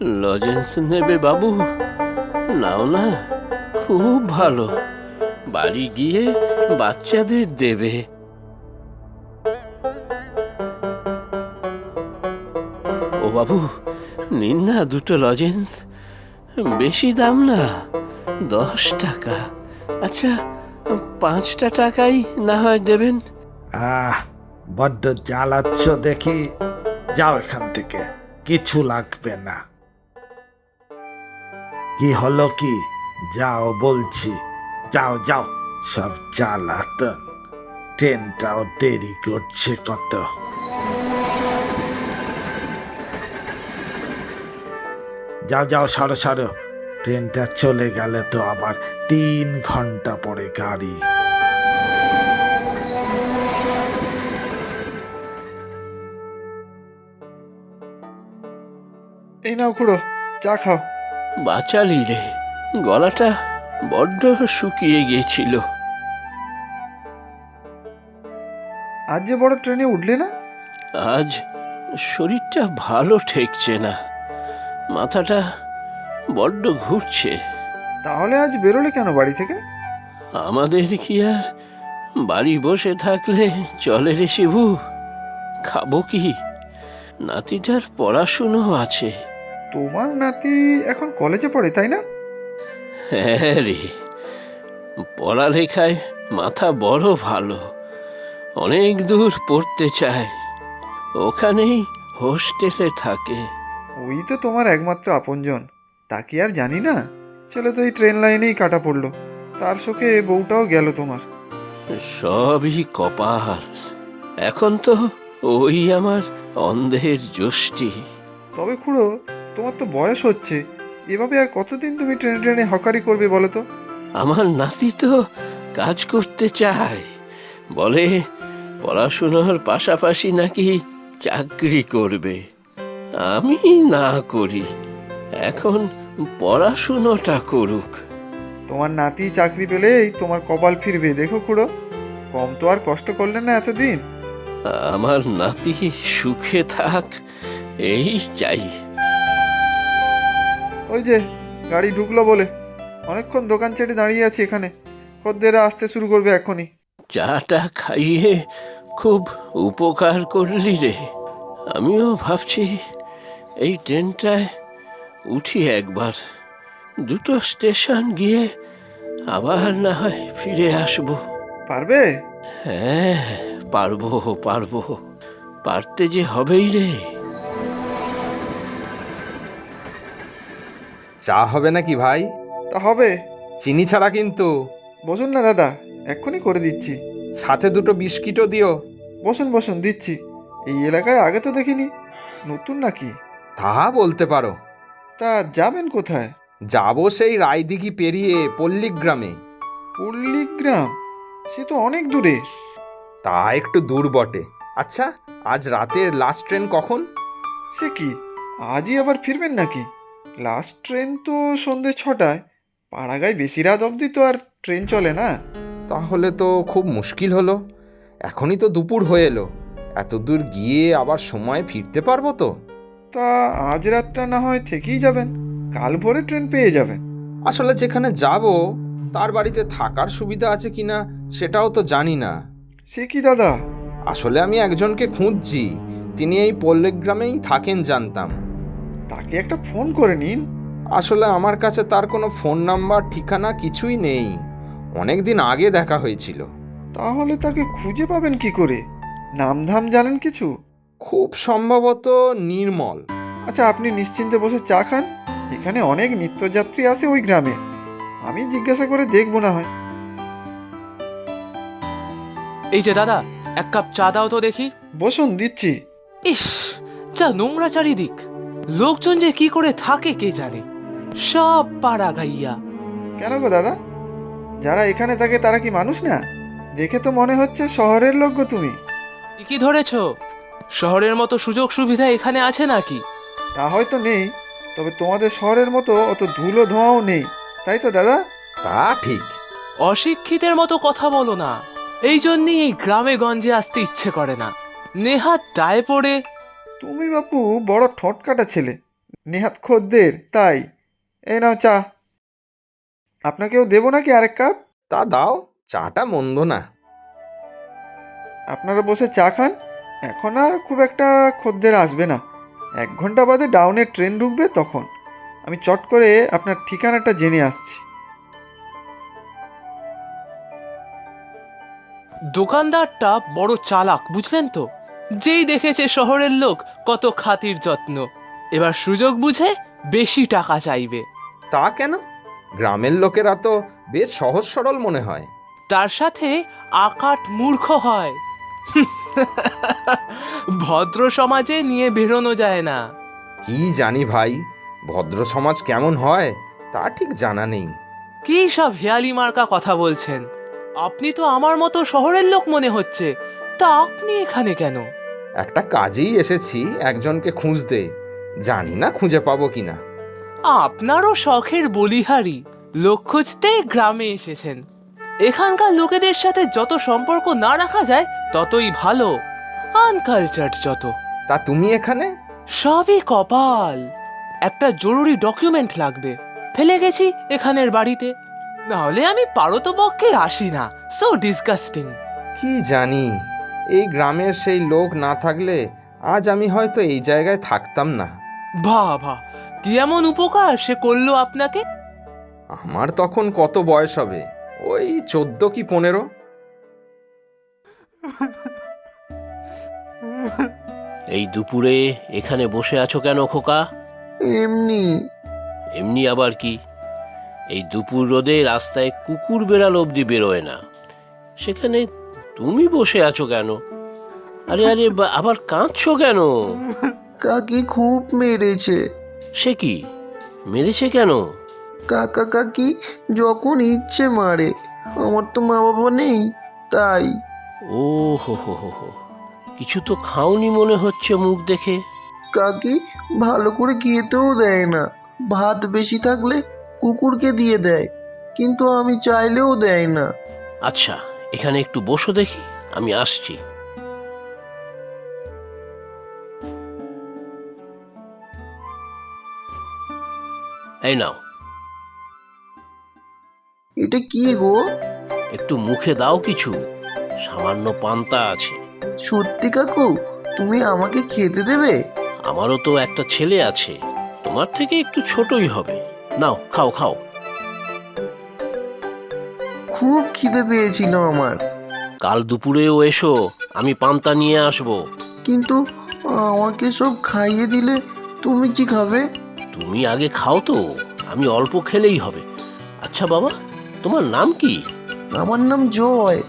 Lozenges নেবে বাবু? নাও না, খুব ভালো। বাড়ি গিয়ে বাচ্চাদের দেবে। ও বাবু, নিন না দুটো লজেন্স। বেশি দাম না, 10 টাকা। আচ্ছা, 5টা টাকাই না হয় দেবেন। আহ বড্ড জ্বালাচ্ছ দেখি। যাও এখান থেকে, কিছু লাগবে না। কি হলো কি? যাও বলছি, যাও যাও। সব জ্বালাতন, ট্রেনটাও দেরি করছে কত। যাও যাও, সরো সরো। ট্রেনটা চলে গেলে তো আবার 3 ঘন্টা পরে গাড়ি। এই নাও খুড়ো, চা খাও। বাঁচালি রে, গলাটা বড্ড শুকিয়ে গিয়েছিল। আজ যে বড় ট্রেনে উঠলে না? আজ শরীরটা ভালো ঠেকছে না, মাথাটা বড্ড ঘুরছে। তাহলে আজ বেরোলে কেন বাড়ি থেকে? আমাদের কি আর বাড়ি বসে থাকলে চলে রে শিবু? খাবো কি? নাতিটার পড়াশুনো আছে। তোমার নাতি এখন কলেজে পড়ে, তাই না? হ্যাঁ রে, পড়ালেখায় মাথা বড় ভালো। অনেক দূর পড়তে চায়, ওখানেই হোস্টেলে থাকে। ওই তো তোমার একমাত্র আপনজন, তা কি আর জানি না? ছেলে তো এই ট্রেন লাইনেই কাটা পড়লো, তার শোকে বউটাও গেল তোমার। সবই কপাল। এখন তো ওই আমার অন্ধের যষ্টি। তবে খুড়ো, তোমার তো বয়স হচ্ছে, এভাবে আর কতদিন তুমি ট্রেনে ট্রেনে হকারি করবে বলো তো? আমার নাতি তো কাজ করতে চায়, বলে পড়াশোনার পাশাপাশি নাকি চাকরি করবে। আমি না করি, এখন পড়াশুনোটা করুক। তোমার নাতি চাকরি পেলেই তোমার কপাল ফিরবে, দেখো খুড়ো। কম তো আর কষ্ট করলে না এতদিন। আমার নাতি সুখে থাক, এই চাই। ওই যে গাড়ি ঢুকলো বলে, অনেকক্ষণ দোকান ছেড়ে দাঁড়িয়ে আছি এখানে, খদ্দেররা আসতে শুরু করবে এখনই। চাটা খাইয়ে খুব উপকার করলি রে। আমিও ভাবছি এই ট্রেনটায় উঠি একবার, দুটো স্টেশন গিয়ে আবার না হয় ফিরে আসবো। পারবে? হ্যাঁ, পারবো পারবো, পারতে যে হবেই রে। চা হবে নাকি ভাই? তা হবে। চিনি ছাড়া কিন্তু। বসুন না দাদা, এক্ষুনি করে দিচ্ছি। সাথে দুটো বিস্কিটও দিও। বসুন বসুন, দিচ্ছি। এই এলাকায় আগে তো দেখিনি, নতুন নাকি? তা বলতে পারো। তা যাবেন কোথায়? যাবো সেই রায়দিঘি পেরিয়ে পল্লীগ্রামে। পল্লীগ্রাম? সে তো অনেক দূরে। তা একটু দূর বটে। আচ্ছা, আজ রাতের লাস্ট ট্রেন কখন? সে কি, আজই আবার ফিরবেন নাকি? লাস্ট ট্রেন তো সন্ধে 6টায়। পাড়াগায় বেশি রাত অবধি তো আর ট্রেন চলে না। তাহলে তো খুব মুশকিল হলো। এখনই তো দুপুর হয়ে এলো, এত দূর গিয়ে আবার সময় ফিরতে পারবো তো? তা আজ রাতটা না হয় থেকেই যাবেন, কাল ভোরে ট্রেন পেয়ে যাবেন। আসলে যেখানে যাব তার বাড়িতে থাকার সুবিধা আছে কিনা সেটাও তো জানি না। সে কি দাদা? আসলে আমি একজনকে খুঁজছি, তিনি এই পল্লীগ্রামেই থাকেন জানতাম। তাকে একটা ফোন করে নিন। আসলে আমার কাছে তার কোনো ফোন নাম্বার ঠিকানা কিছুই নেই, অনেক দিন আগে দেখা হয়েছিল। তাহলে তাকে খুঁজে পাবেন কি করে? নামধাম জানেন কিছু? খুব সম্ভবত নির্মল। আচ্ছা, আপনি নিশ্চিন্তে বসে চা খান, এখানে অনেক নিত্যযাত্রী আসে ওই গ্রামে। আমি জিজ্ঞাসা করে দেখবো না হয়। এই যে দাদা, এক কাপ চা দাও তো দেখি। বসুন, দিচ্ছি। ইস, যা নোংরা চারিদিক, লোকজন যে কি করে থাকে কে জানে, সব পাড়া গাইয়া। কেন গো দাদা, যারা এখানে থাকে তারা কি মানুষ না? দেখে তো মনে হচ্ছে শহরের লোক গো তুমি। কি ধরেছ? শহরের মতো সুযোগ সুবিধা এখানে আছে নাকি? তা হয়তো নেই, তবে তোমাদের শহরের মতো অত ধুলো ধোঁয়াও নেই, তাই তো দাদা? তা ঠিক। অশিক্ষিতের মতো কথা বলো না, এই জন্যই এই গ্রামে গঞ্জে আসতে ইচ্ছে করে না। নেহাত দায় পড়ে। তুমি বাপু বড় ঠোঁট কাটা ছেলে, নেহাত খদ্দের তাই। এই নাও চা। আপনাকেও দেবো নাকি আরেক কাপ? তা দাও, চাটা মন্দ না। আপনারা বসে চা খান। এখন আর খুব একটা খদ্দের আসবে না। 1 ঘন্টা বাদে ডাউনের ট্রেন ঢুকবে তখন। আমি চট করে আপনার ঠিকানাটা জেনে আসছি। দোকানদারটা বড় চালাক, বুঝলেন তো? যেই দেখেছে শহরের লোক কত খাতির যত্ন, এবার সুযোগ বুঝে বেশি টাকা চাইবে। তা কেন? গ্রামের লোকেরা তো বেশ সহজ সরল মনে হয়। তার সাথে আকাট মূর্খ হয়। ভদ্র সমাজে নিয়ে বেরোনো যায় না। কি জানি ভাই, ভদ্র সমাজ কেমন হয় তা ঠিক জানা নেই। কি সব হেয়ালি মার্কা কথা বলছেন? আপনি তো আমার মতো শহরের লোক মনে হচ্ছে, তা আপনি এখানে কেন? একটা কাজেই এসেছি একজনকে খুঁজতে, জানি না খুঁজে পাবো কিনা। আপনারও শখের বলিহারি, লোক খুঁজতে গ্রামে এসেছেন। এখানকার লোকেদের সাথে যত সম্পর্ক না রাখা যায় ততই ভালো, আনকালচার্ড যত। তা তুমি এখানে? সবই কপাল। একটা জরুরি ডকুমেন্ট লাগবে, ফেলে গেছি এখানের বাড়িতে। নাহলে আমি পারতপক্ষে আসি না। So disgusting. কি জানি, এই গ্রামের সেই লোক না থাকলে আজ আমি হয়তো এই জায়গায় থাকতাম না। বাবা, কি এমন উপকার সে করলো আপনাকে? আমার তখন কত বয়স হবে, ওই 14 কি 15। এই দুপুরে এখানে বসে আছো কেন খোকা? এমনি। এমনি আবার কি? এই দুপুর রোদে রাস্তায় কুকুর বেড়াল অবধি বেরোয় না, সেখানে তুমি বসে আছো কেন? আরে আরে আবার কাঁদছো কেন? কাকি খুব মেরেছে। সে কি, মেরেছে কেন? কাকা কাকি যখন ইচ্ছে মারে, আমার তো মা বাবা নেই তাই। ও হো হো হো হো, কিছু তো খাওনি মনে হচ্ছে মুখ দেখে। কাকি ভালো করে খেতেও দেয় না, ভাত বেশি থাকলে কুকুরকে দিয়ে দেয়, কিন্তু আমি চাইলেও দেয় না। আচ্ছা, এখানে একটু বসো দেখি, আমি আসছি। এই নাও, এটা কি গো? একটু মুখে দাও কিছু, সামান্য পান্তা আছে। সত্যি কাকু, তুমি আমাকে খেতে দেবে? আমারও তো একটা ছেলে আছে, তোমার থেকে একটু ছোটই হবে। নাও খাও খাও। খুব খিদে পেয়েছিল আমার। কাল দুপুরেও এসো, আমি পান্তা নিয়ে আসবো। কিন্তু আমাকে সব খাইয়ে দিলে তুমি কি খাবে? তুমি আগে খাও তো, আমি অল্প খেলেই হবে। আচ্ছা বাবা, তোমার নাম কি? আমার নাম জয়,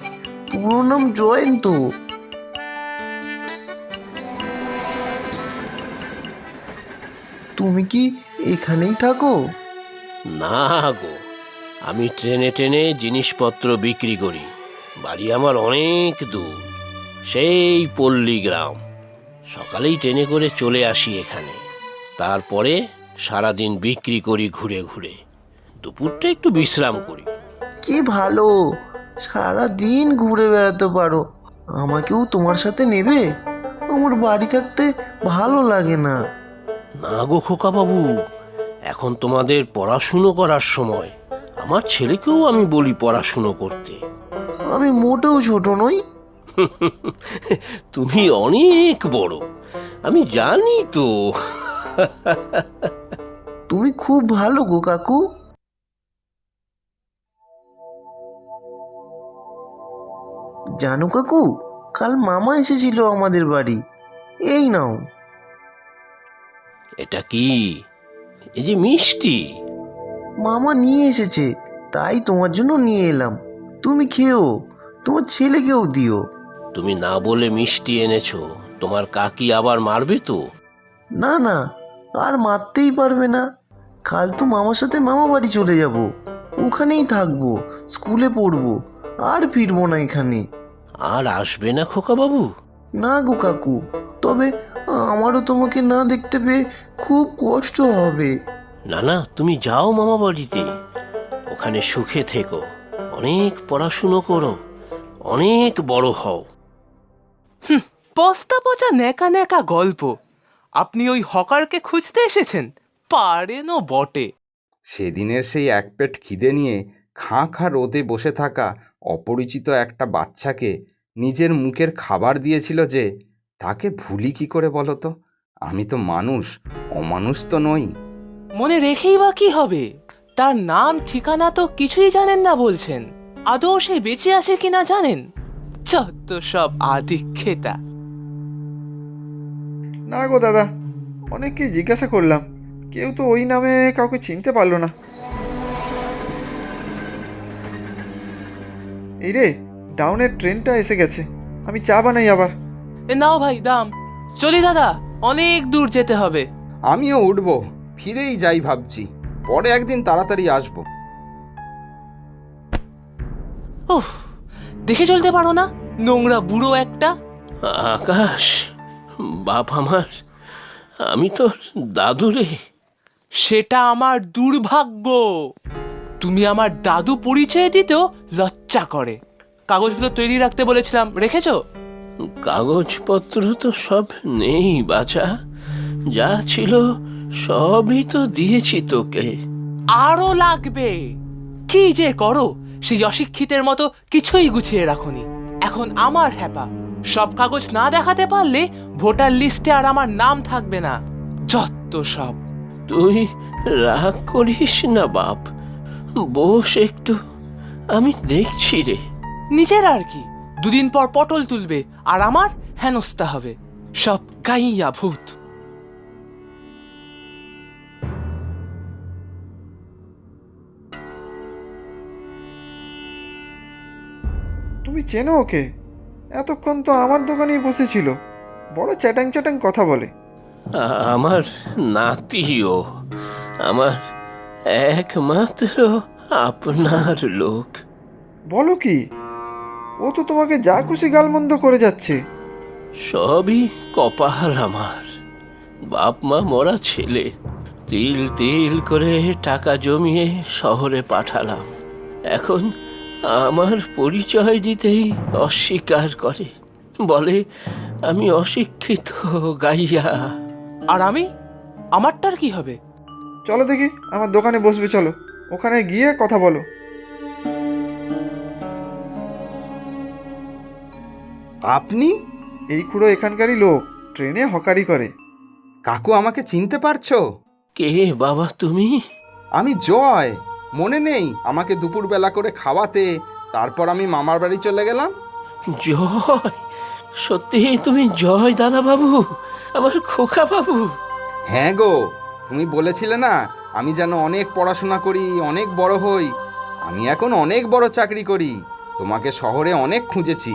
পুরো নাম জয়ন্ত। তুমি কি এখানেই থাকো? না গো, আমি ট্রেনে ট্রেনে জিনিসপত্র বিক্রি করি। বাড়ি আমার অনেক দূর, সেই পল্লী গ্রাম। সকালেই ট্রেনে করে চলে আসি এখানে, তারপরে সারাদিন বিক্রি করি ঘুরে ঘুরে। দুপুরটা একটু বিশ্রাম করি। কি ভালো, সারা দিন ঘুরে বেড়াতে পারো। আমাকেও তোমার সাথে নেবে? আমার বাড়ি থাকতে ভালো লাগে না। না গো খোকা বাবু, এখন তোমাদের পড়াশুনো করার সময়। আমার ছেলেকেও আমি বলি পড়াশুনো করতে। আমি মোটেও ছোট নই। তুমি অনেক বড়, আমি জানি তো। তুমি খুব ভালো গো কাকু। জানো কাকু, কাল মামা এসেছিল আমাদের বাড়ি। এই নাও। এটা কি? এই যে মিষ্টি। মামা নিয়ে এসেছে, তাই তোমার জন্য নিয়ে এলাম। তুমি খেও, তোমার ছেলেকেও দিও। তুমি না বলে মিষ্টি এনেছো, তোমার কাকি আবার মারবে তো। না না, আর মারতেই পারবে না। কাল তো মামার সাথে মামা বাড়ি চলে যাব, ওখানেই থাকবো, স্কুলে পড়বো, আর ফিরবো না এখানে। আর আসবে না খোকা বাবু? না গো কাকু, তবে আমারও তোমাকে না দেখতে পেয়ে খুব কষ্ট হবে। না না, তুমি যাও মামা বাড়িতে, ওখানে সুখে থেকো, অনেক পড়াশুনো করো, অনেক বড় হও। বস্তা পচা ন্যাকা ন্যাকা গল্প। আপনি ওই হকারকে খুঁজতে এসেছেন, পারেনও বটে। সেদিনের সেই এক পেট খিদে নিয়ে খাঁ খাঁ রোদে বসে থাকা অপরিচিত একটা বাচ্চাকে নিজের মুখের খাবার দিয়েছিল যে, তাকে ভুলি কি করে বলো তো? আমি তো মানুষ, অমানুষ তো নই। মনে রেখেই বা কি হবে? তার নাম ঠিকানা তো কিছুই জানেন না বলছেন। আদৌ সে বেঁচে আছে কিনা জানেন? যত সব আদিক্ষেতা। না গো দাদা, অনেককে জিজ্ঞাসা করলাম, কেউ তো ওই নামে কাউকে চিনতে পারলো না। এই রে, ডাউনের ট্রেনটা এসে গেছে, আমি চা বানাই আবার। এ নাও ভাই দাম। চলি দাদা, অনেক দূর যেতে হবে। আমিও উঠবো, ফিরেই যাই ভাবছি, পরে একদিন তাড়াতাড়ি আসবো। উফ, দেখে চলতে পারো না, নোংরা বুড়ো একটা। আকাশ, বাপ আমার, আমি তো দাদু রে। সেটা আমার দুর্ভাগ্য। তুমি আমার দাদু পরিচয় দিতেও লজ্জা করে। কাগজগুলো তৈরি রাখতে বলেছিলাম, রেখেছো? কাগজপত্র তো সব নেই বাছা, যা ছিল সবই তো দিয়েছি তোকে। আরো লাগবে। কি যে করো, সেই অশিক্ষিতের মতো কিছুই গুছিয়ে রাখোনি। এখন আমার হ্যাপা, সব কাগজ না দেখাতে পারলে ভোটার লিস্টে আর আমার নাম থাকবে না। যত সব। তুই রাগ করিস না বাপ, বস একটু, আমি দেখছি রে। নিজের আর কি, দুদিন পর পটল তুলবে আর আমার হেনস্থা হবে। সব গাইয়া ভূত। তুমি চেনো ওকে? এতক্ষণ তো আমার দোকানেই বসেছিল, বড় চ্যাটাং চ্যাটাং কথা বলে। আমার নাতিও, আমার একমাত্র আপনার লোক। বলো কি? ও তো তোমাকে যা খুশি গালমন্দ করে যাচ্ছে। সবই কপাল আমার, বাপ মা মরা ছেলে, তিল তিল করে টাকা জমিয়ে শহরে পাঠালাম, এখন আমার পরিচয় দিতেই অস্বীকার করে, বলে আমি অশিক্ষিত গাইয়া। আর আমি, আমারটার কি হবে? চলো দেখি, আমার দোকানে বসবে, চলো ওখানে গিয়ে কথা বলো। আপনি? এই খুড়ো এখানকারই লোক, ট্রেনে হকারি করে। কাকু, আমাকে চিনতে পারছো? কে বাবা তুমি? আমি জয়। মনে নেই আমাকে দুপুরবেলা করে খাওয়াতে, তারপর আমি মামার বাড়ি চলে গেলাম? জয়, সত্যি তুমি জয় দাদা বাবু, আমার খোকা বাবু? হ্যাঁ গো, তুমি বলেছিলে না আমি যেন অনেক পড়াশোনা করি, অনেক বড় হই। আমি এখন অনেক বড় চাকরি করি। তোমাকে শহরে অনেক খুঁজেছি,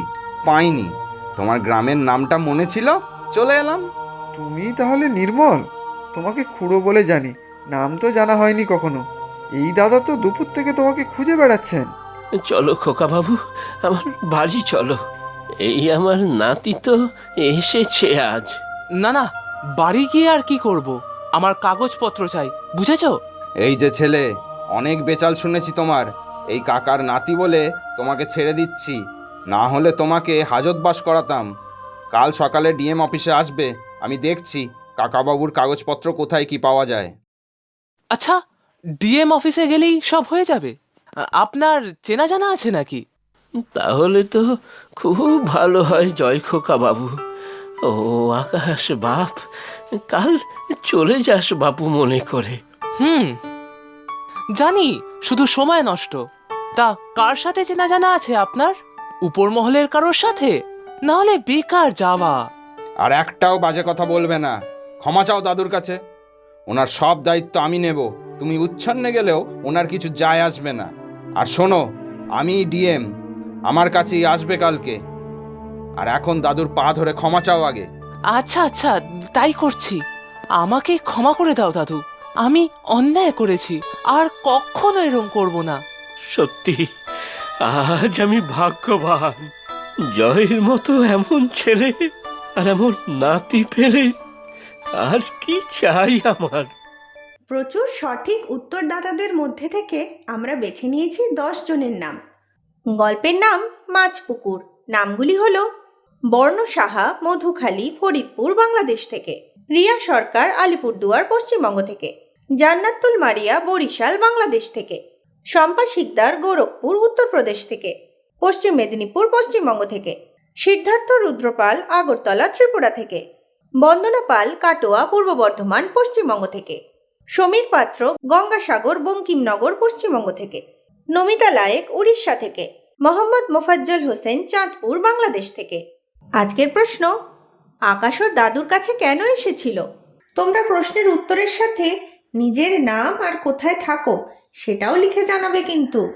পাইনি। তোমার গ্রামের নামটা মনে ছিল, চলে এলাম। তুমি তাহলে নির্মল? তোমাকে খুড়ো বলে জানি, নাম তো জানা হয়নি কখনো। এই দাদা তো দুপুর থেকে তোমাকে খুঁজে বেড়াচ্ছেন। চলো খোকা বাবু, আমার বাড়ি চলো, এই আমার নাতি তো এসেছে আজ। না না, বাড়ি গিয়ে আর কি করব? আমার কাগজপত্র চাই, বুঝেছো? এই যে ছেলে, অনেক বেচাল শুনেছি তোমার। এই কাকার নাতি বলে তোমাকে ছেড়ে দিচ্ছি, না হলে তোমাকে হাজতবাস করাতাম। কাল সকালে ডিএম অফিসে আসবে, আমি দেখছি কাকাবাবুর কাগজপত্র কোথায় কি পাওয়া যায়। আচ্ছা, ডিএম অফিসে গেলেই সব হয়ে যাবে? আপনার চেনা জানা আছে নাকি? তাহলে তো খুব ভালো হয় জয় খোকা বাবু। ও আকাশ বাপ, কাল চলে যাস বাপু মনে করে। জানি, শুধু সময় নষ্ট। তা কার সাথে চেনা জানা আছে আপনার? উপর মহলের কারোর সাথে? না হলে বেকার যাওয়া। আর একটাও বাজে কথা বলবে না, ক্ষমা চাও দাদুর কাছে। ওনার সব দায়িত্ব আমি নেব, তুমি উচ্ছন্নে গেলেও ওনার কিছু যায় আসবে না। আর শোনো, আমি ডিএম, আমার কাছেই আসবে কালকে। আর এখন দাদুর পা ধরে ক্ষমা চাও আগে। আচ্ছা আচ্ছা, তাই করছি। আমাকে ক্ষমা করে দাও দাদু, আমি অন্যায় করেছি, আর কখনো এরম করব না। সত্যি আজ আমি ভাগ্যবান, জয়ের মতো এমন ছেলে আর এমন নাতি পেলে আর কি চাই আমার। প্রচুর সঠিক উত্তরদাতাদের মধ্যে থেকে আমরা বেছে নিয়েছি 10 জনের নাম। গল্পের নাম মাছপুকুর। নামগুলি হলো বর্ণ সাহা, মধুখালী, ফরিদপুর, বাংলাদেশ থেকে; রিয়া সরকার, আলিপুরদুয়ার, পশ্চিমবঙ্গ থেকে; জান্নাতুল মারিয়া বরিশাল বাংলাদেশ থেকে, শম্পা শিকদার গোরখপুর উত্তরপ্রদেশ থেকে, পশ্চিম মেদিনীপুর পশ্চিমবঙ্গ থেকে, সিদ্ধার্থ রুদ্রপাল আগরতলা ত্রিপুরা থেকে, বন্দনা পাল কাটোয়া পূর্ব বর্ধমান পশ্চিমবঙ্গ থেকে, সমীর পাত্র গঙ্গাসাগর বঙ্কিমনগর পশ্চিমবঙ্গ থেকে, নমিতা লায়েক উড়িষ্যা থেকে, মোহাম্মদ মোফাজ্জল হোসেন চাঁদপুর বাংলাদেশ থেকে। আজকের প্রশ্ন, আকাশ ওর দাদুর কাছে কেন এসেছিল? তোমরা প্রশ্নের উত্তরের সাথে নিজের নাম আর কোথায় থাকো সেটাও লিখে জানাবে কিন্তু।